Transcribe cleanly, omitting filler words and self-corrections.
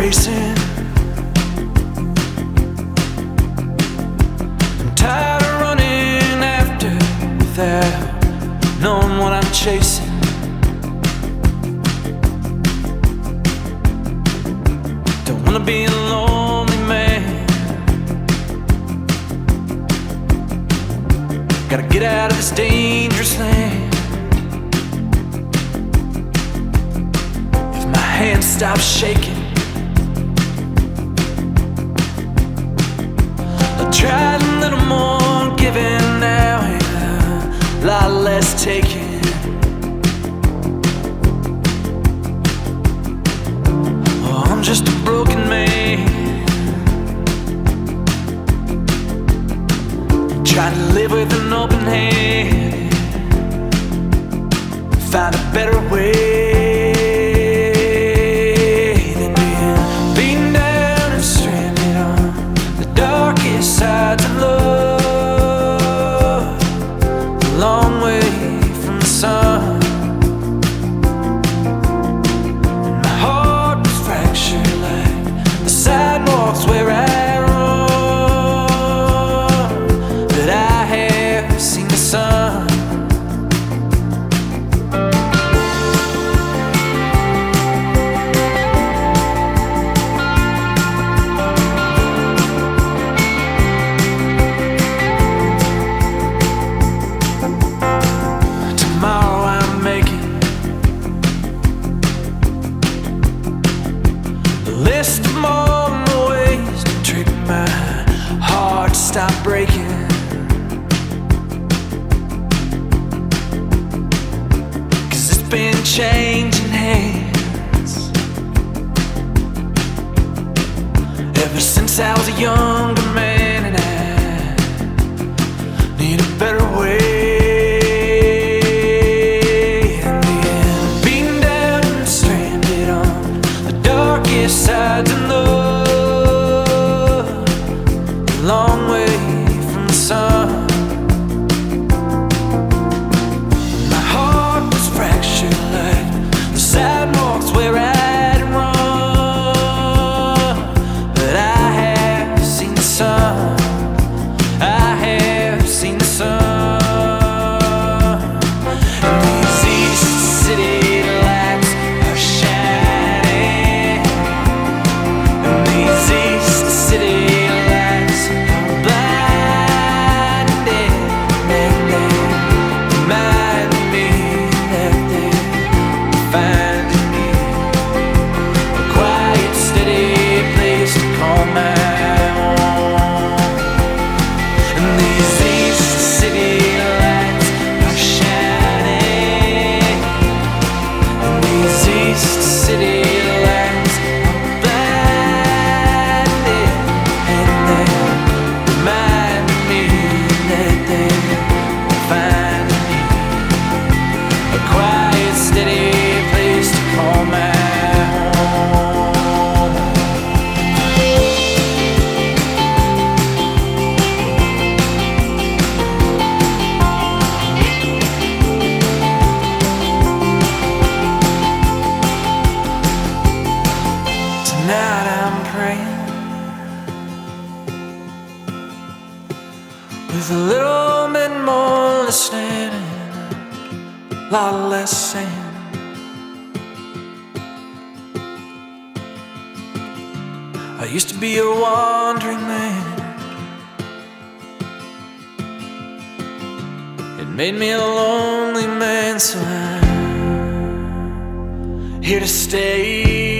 racing. I'm tired of running after without knowing what I'm chasing. Don't wanna be a lonely man. Gotta get out of this dangerous land. If my hand stops shaking, I'll try a little more giving now and a lot less taking. Oh, I'm just a broken man, trying to live with an open hand, find a better way than being beaten down and stranded on the darkest sides of love, a long way from the sun. And my heart was fractured like the sidewalks where I seen the sun. Tomorrow I'm making a list of more ways to trick my heart to stop breaking. Been changing hands ever since I was a younger man, and I need a better way than being beaten down and stranded on the darkest sides of love, a long way from the sun. Like the sidewalks where I'd run, but I have seen the sun. I have seen the sun. And these east city lights are shining, and these east city lights are blinding, and they remind me that finding me a quiet, steady place to call my own. And these east city lights are shining, and these east city lights are blinding, and they remind me that they're finding me a quiet, steady place to call my home. Tonight I'm praying with a little bit more listening and a lot less saying. I used to be a wandering man. It made me a lonely man, so I'm here to stay.